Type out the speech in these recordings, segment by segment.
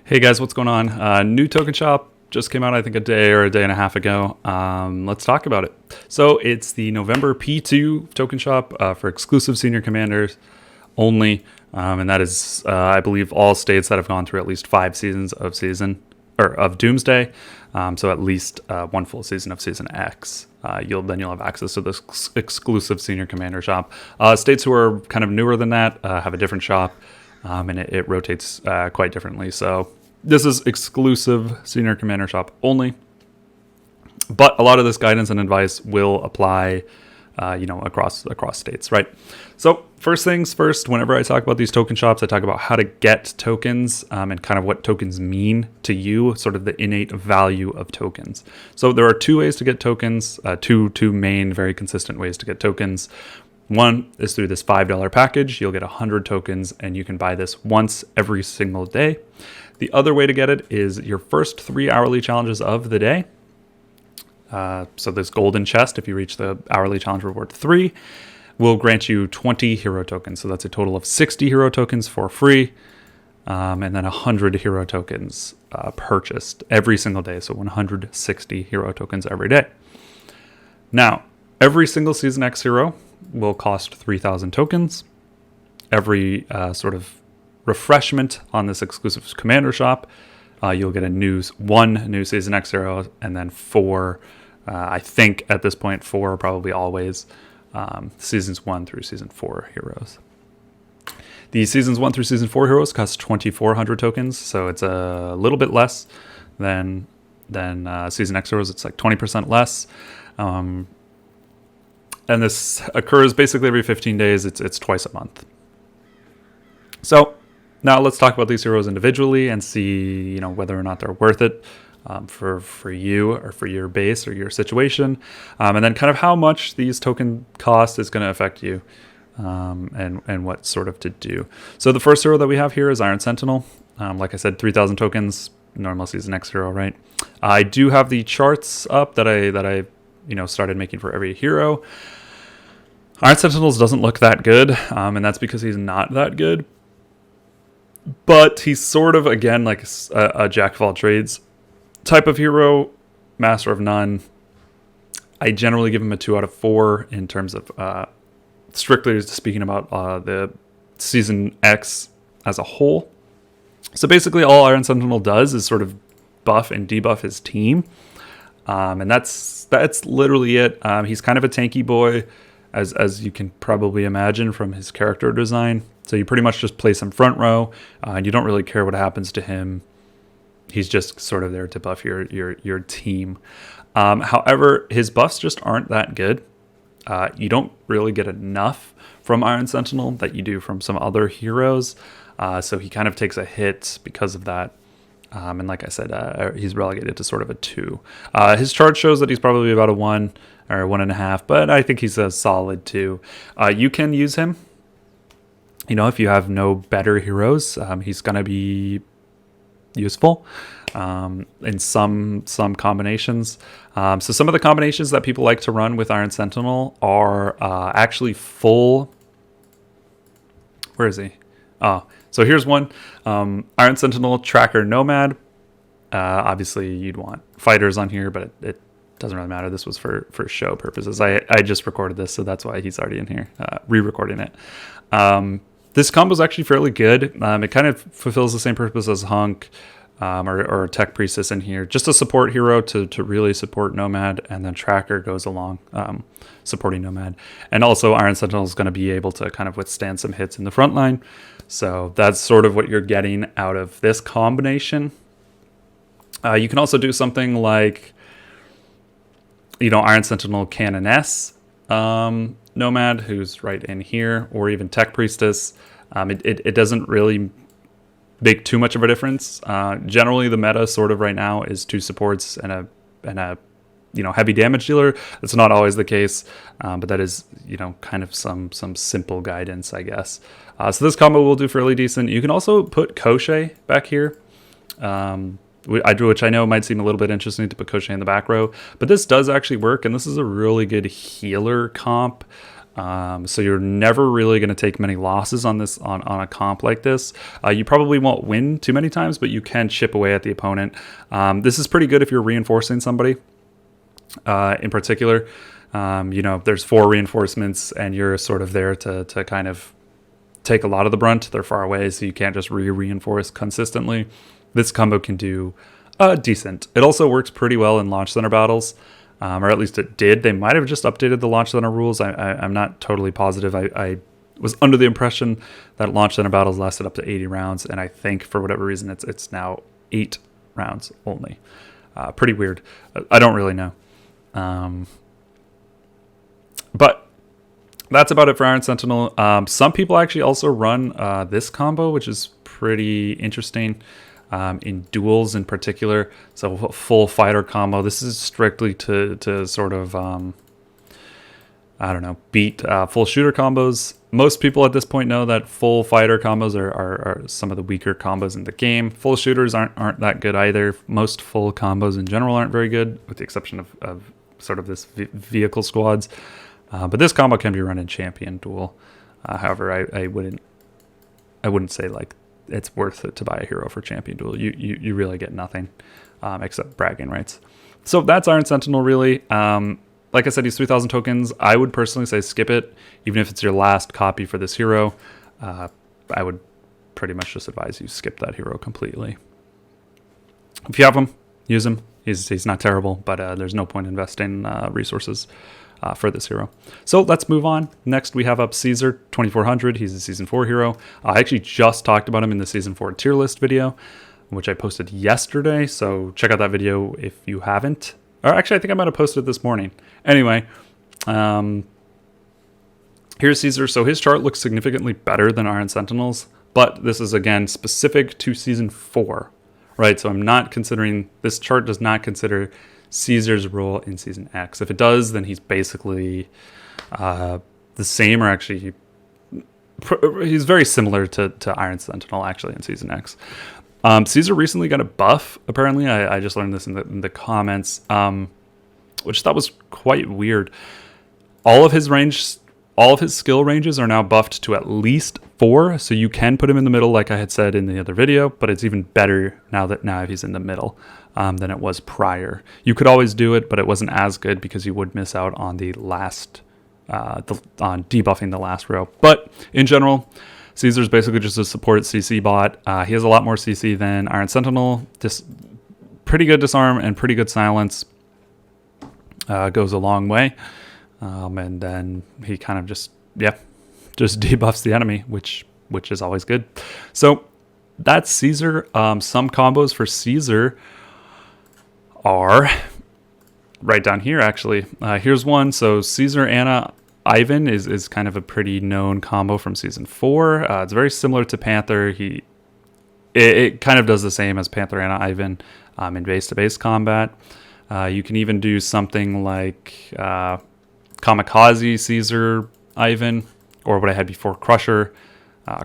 Hey guys, what's going on? New token shop just came out, I think, a day or a day and a half ago. Let's talk about it. So it's the November P2 token shop for exclusive senior commanders only, and that is, I believe, all states that have gone through at least 5 seasons of Doomsday. So at least one full season of Season X. You'll have access to this exclusive senior commander shop. States who are kind of newer than that have a different shop. And it rotates quite differently. So this is exclusive senior commander shop only. But a lot of this guidance and advice will apply, across states, right? So first things first, whenever I talk about these token shops, I talk about how to get tokens and kind of what tokens mean to you, sort of the innate value of tokens. So there are two ways to get tokens, two main, very consistent ways to get tokens. One is through this $5 package. You'll get 100 tokens, and you can buy this once every single day. The other way to get it is your first 3 hourly challenges of the day. So this golden chest, if you reach the hourly challenge reward 3, will grant you 20 hero tokens. So that's a total of 60 hero tokens for free, and then 100 hero tokens purchased every single day. So 160 hero tokens every day. Now, every single Season X hero will cost 3,000 tokens. Every sort of refreshment on this exclusive commander shop, you'll get one new Season X hero, and then 4, I think at this point 4, probably always, Seasons 1 through Season 4 heroes. The Seasons 1 through Season 4 heroes cost 2,400 tokens, so it's a little bit less than Season X heroes. It's like 20% less. And this occurs basically every 15 days. It's twice a month. So now let's talk about these heroes individually and see, whether or not they're worth it for you or for your base or your situation, and then kind of how much these token cost is going to affect you, and what sort of to do. So the first hero that we have here is Iron Sentinel. Like I said, 3,000 tokens, normal Season X hero, right? I do have the charts up that I started making for every hero. Iron Sentinels doesn't look that good, and that's because he's not that good. But he's sort of, again, like a jack of all trades type of hero, master of none. I generally give him a 2 out of 4 in terms of strictly speaking about the Season X as a whole. So basically all Iron Sentinel does is sort of buff and debuff his team. And that's literally it. He's kind of a tanky boy, as you can probably imagine from his character design. So you pretty much just place him front row, and you don't really care what happens to him. He's just sort of there to buff your team. However, his buffs just aren't that good. You don't really get enough from Iron Sentinel that you do from some other heroes. So he kind of takes a hit because of that. And like I said, he's relegated to sort of a 2. His chart shows that he's probably about a 1 or 1.5, but I think he's a solid 2. You can use him. If you have no better heroes, he's going to be useful in some combinations. So some of the combinations that people like to run with Iron Sentinel are actually full. Where is he? Oh, so here's one. Iron Sentinel, Tracker, Nomad. Obviously, you'd want fighters on here, but it doesn't really matter. This was for show purposes. I just recorded this, so that's why he's already in here, re-recording it. This combo is actually fairly good. It kind of fulfills the same purpose as Hunk or Tech Priestess in here. Just a support hero to really support Nomad, and then Tracker goes along supporting Nomad. And also Iron Sentinel is going to be able to kind of withstand some hits in the front line. So that's sort of what you're getting out of this combination. You can also do something like, Iron Sentinel Canoness Nomad, who's right in here, or even Tech Priestess. It doesn't really make too much of a difference. Generally, the meta sort of right now is 2 supports and a heavy damage dealer. That's not always the case, but that is kind of some simple guidance, I guess. So this combo will do fairly decent. You can also put Koshé back here, which I know might seem a little bit interesting to put Koshé in the back row, but this does actually work, and this is a really good healer comp. So you're never really going to take many losses on this on a comp like this. You probably won't win too many times, but you can chip away at the opponent. This is pretty good if you're reinforcing somebody in particular. There's 4 reinforcements and you're sort of there to kind of take a lot of the brunt. They're far away, so you can't just reinforce consistently. This combo can do decent. It also works pretty well in launch center battles. Or at least it did. They might have just updated the launch center rules. I'm not totally positive. I was under the impression that launch center battles lasted up to 80 rounds, and I think for whatever reason it's now 8 rounds only. Pretty weird. I don't really know. But that's about it for Iron Sentinel. Some people actually also run this combo, which is pretty interesting. In duels in particular, so full fighter combo. This is strictly to sort of beat full shooter combos. Most people at this point know that full fighter combos are some of the weaker combos in the game. Full shooters aren't that good either. Most full combos in general aren't very good, with the exception of sort of this vehicle squads. But this combo can be run in champion duel. However, I wouldn't say like it's worth it to buy a hero for champion duel. You really get nothing except bragging rights. So that's Iron Sentinel, really. Like I said, he's 3,000 tokens. I would personally say skip it, even if it's your last copy for this hero. I would pretty much just advise you skip that hero completely. If you have him, use him. He's not terrible, but there's no point investing resources for this hero. So let's move on. Next, we have up Caesar, 2400. He's a Season 4 hero. I actually just talked about him in the Season 4 tier list video, which I posted yesterday. So check out that video if you haven't. Or actually, I think I might have posted it this morning. Anyway, here's Caesar. So his chart looks significantly better than Iron Sentinel's, but this is, again, specific to Season 4, right? So I'm not considering, this chart does not consider Caesar's role in Season X. If it does, then he's basically the same, or actually he's very similar to Iron Sentinel actually in Season X. Caesar recently got a buff, apparently. I just learned this in the comments, which I thought was quite weird. All of his skill ranges are now buffed to at least 4, so you can put him in the middle, like I had said in the other video, but it's even better now if he's in the middle than it was prior. You could always do it, but it wasn't as good because you would miss out on the last, on debuffing the last row. But in general, Caesar's basically just a support CC bot. He has a lot more CC than Iron Sentinel. Just pretty good disarm and pretty good silence. Goes a long way. And then he kind of just debuffs the enemy, which is always good. So that's Caesar. Some combos for Caesar are right down here, actually. Here's one. So Caesar, Anna, Ivan is kind of a pretty known combo from Season 4. It's very similar to Panther. It kind of does the same as Panther, Anna, Ivan in base-to-base combat. You can even do something like Kamikaze, Caesar, Ivan, or what I had before, Crusher.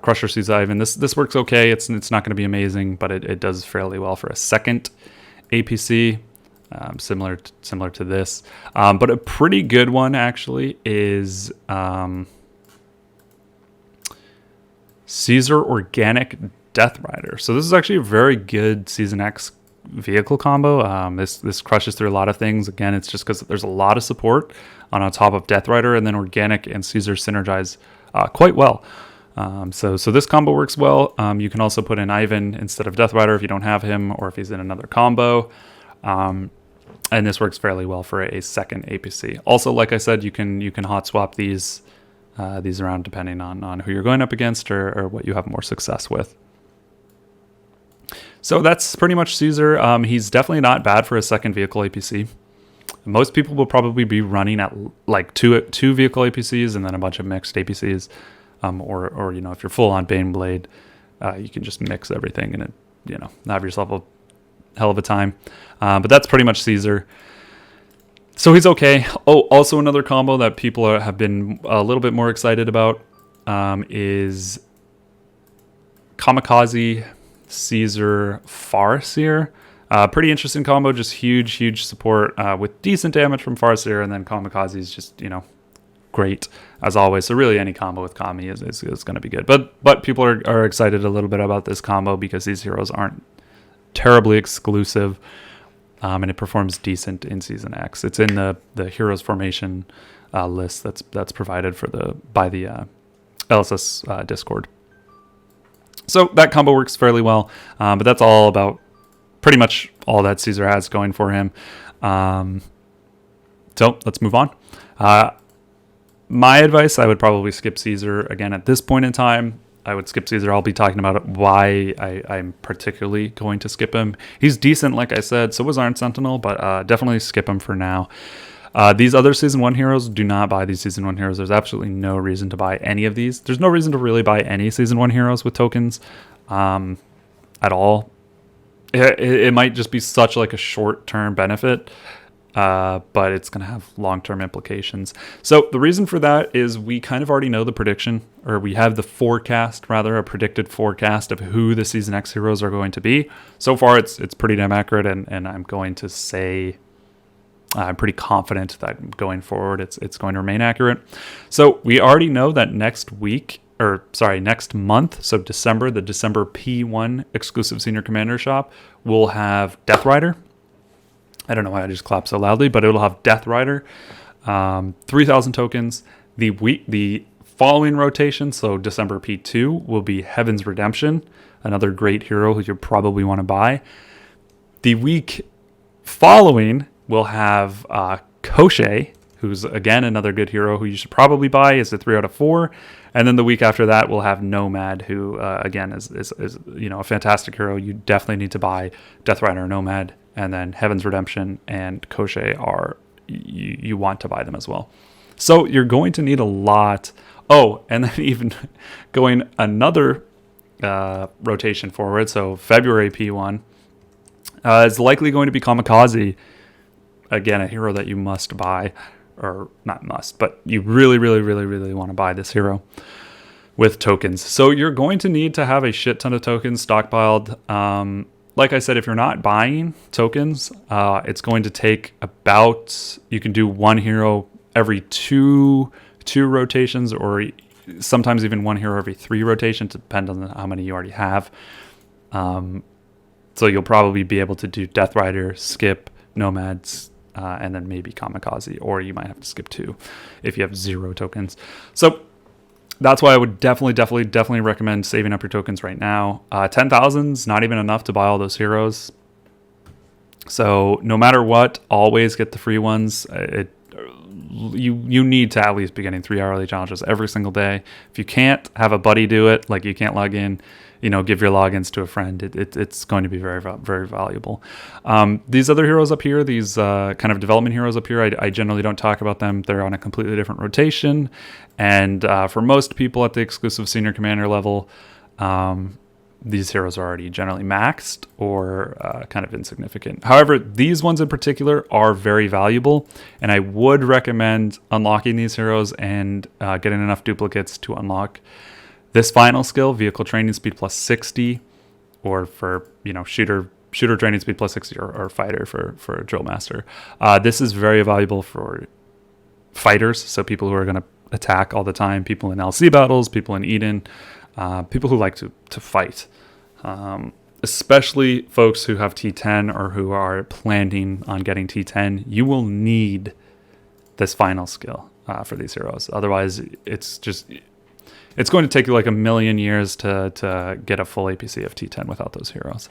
Crusher, Caesar, Ivan. This works okay. It's not going to be amazing, but it does fairly well for a second APC. Similar to this, but a pretty good one actually is Caesar Organic Death Rider. So this is actually a very good Season X vehicle combo. This crushes through a lot of things. Again, it's just because there's a lot of support on top of Death Rider, and then Organic and Caesar synergize quite well. So this combo works well. You can also put in Ivan instead of Death Rider if you don't have him, or if he's in another combo. And this works fairly well for a second APC. Also, like I said, you can hot swap these around depending on who you're going up against or what you have more success with. So that's pretty much Caesar. He's definitely not bad for a second vehicle APC. Most people will probably be running at like two vehicle APCs and then a bunch of mixed APCs. Or if you're full on Baneblade, you can just mix everything and have yourself a hell of a time. But that's pretty much Caesar. So he's okay. Oh, also another combo that people have been a little bit more excited about is Kamikaze, Caesar, Farseer. Pretty interesting combo, just huge support with decent damage from Farseer, and then Kamikaze is just, great as always. So really any combo with Kami is going to be good. But people are excited a little bit about this combo because these heroes aren't terribly exclusive, and it performs decent in Season X. It's in the heroes formation list that's provided by the LSS Discord. So that combo works fairly well, but that's all about pretty much all that Caesar has going for him. So let's move on. My advice, I would probably skip Caesar again at this point in time. I would skip Caesar. I'll be talking about why I'm particularly going to skip him. He's decent, like I said, so was Iron Sentinel, but definitely skip him for now. These other Season 1 heroes, do not buy these Season 1 heroes. There's absolutely no reason to buy any of these. There's no reason to really buy any Season 1 heroes with tokens at all. It might just be such like a short-term benefit, but it's going to have long-term implications. So the reason for that is we kind of already know the prediction, or we have the forecast, rather, a predicted forecast of who the Season X heroes are going to be. So far, it's pretty damn accurate, and I'm going to say I'm pretty confident that going forward, it's going to remain accurate. So we already know that next month, so December, the December P1 exclusive Senior Commander shop will have Death Rider. I don't know why I just clapped so loudly, but it'll have Death Rider, 3,000 tokens. The following rotation, so December P2, will be Heaven's Redemption, another great hero who you probably want to buy. The week following, we'll have Koshei, who's again another good hero who you should probably buy. Is a 3 out of 4. And then the week after that, we'll have Nomad, who again is a fantastic hero. You definitely need to buy Death Rider, Nomad, and then Heaven's Redemption and Koshei are you want to buy them as well. So you're going to need a lot. Oh, and then even going another rotation forward. So February P1 is likely going to be Kamikaze. Again, a hero that you must buy. Or not must, but you really, really, really, really want to buy this hero with tokens. So you're going to need to have a shit ton of tokens stockpiled. Like I said, if you're not buying tokens, it's going to take you can do one hero every two rotations, or sometimes even one hero every 3 rotations, depending on how many you already have. So you'll probably be able to do Death Rider, skip Nomads, and then maybe Kamikaze, or you might have to skip 2 if you have 0 tokens. So that's why I would definitely recommend saving up your tokens right now. 10,000 is not even enough to buy all those heroes. So no matter what, always get the free ones. You need to at least be getting 3 hourly challenges every single day. If you can't, have a buddy do it. Like, you can't log in, give your logins to a friend. It's going to be very, very valuable. These other heroes up here, these kind of development heroes up here, I generally don't talk about them. They're on a completely different rotation. And for most people at the exclusive Senior Commander level, these heroes are already generally maxed or kind of insignificant. However, these ones in particular are very valuable, and I would recommend unlocking these heroes and getting enough duplicates to unlock this final skill, Vehicle Training Speed plus 60, or for shooter training speed plus 60, or fighter for a Drill Master. This is very valuable for fighters, so people who are going to attack all the time, people in LC battles, people in Eden, people who like to fight, especially folks who have T10 or who are planning on getting T10. You will need this final skill for these heroes. Otherwise, it's going to take you like a million years to get a full APC of T10 without those heroes.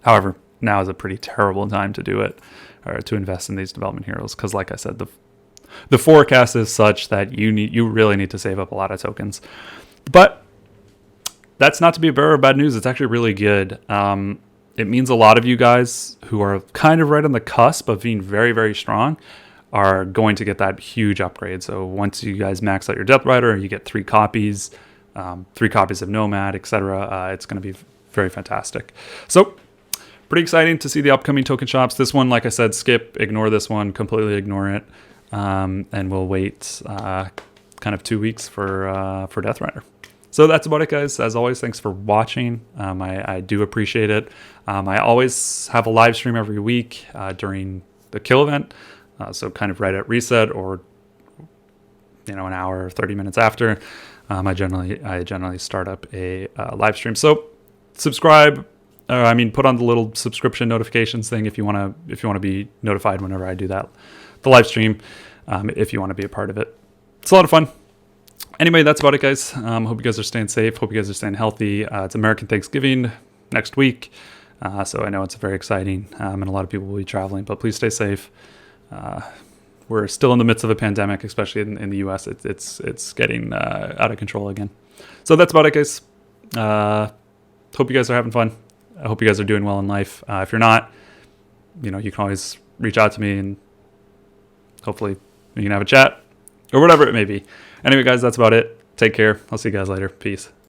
However, now is a pretty terrible time to do it, or to invest in these development heroes, because like I said, the forecast is such that you really need to save up a lot of tokens. But that's not to be a bearer of bad news. It's actually really good. It means a lot of you guys who are kind of right on the cusp of being very, very strong are going to get that huge upgrade. So once you guys max out your Death Rider, you get 3 copies, 3 copies of Nomad, etc. It's going to be very fantastic. So pretty exciting to see the upcoming token shops. This one, like I said, skip, ignore this one, completely ignore it. And we'll wait kind of 2 weeks for Death Rider. So that's about it, guys. As always, thanks for watching. I do appreciate it. I always have a live stream every week during the kill event. So kind of right at reset, or an hour or 30 minutes after, I generally start up a live stream. So subscribe. Put on the little subscription notifications thing if you want to be notified whenever I do the live stream. If you want to be a part of it, it's a lot of fun. Anyway, that's about it, guys. Hope you guys are staying safe. Hope you guys are staying healthy. It's American Thanksgiving next week, so I know it's very exciting, and a lot of people will be traveling. But please stay safe. We're still in the midst of a pandemic, especially in the U.S. It's getting out of control again. So that's about it, guys. Hope you guys are having fun. I hope you guys are doing well in life. If you're not, you can always reach out to me and hopefully we can have a chat or whatever it may be. Anyway, guys, that's about it. Take care. I'll see you guys later. Peace.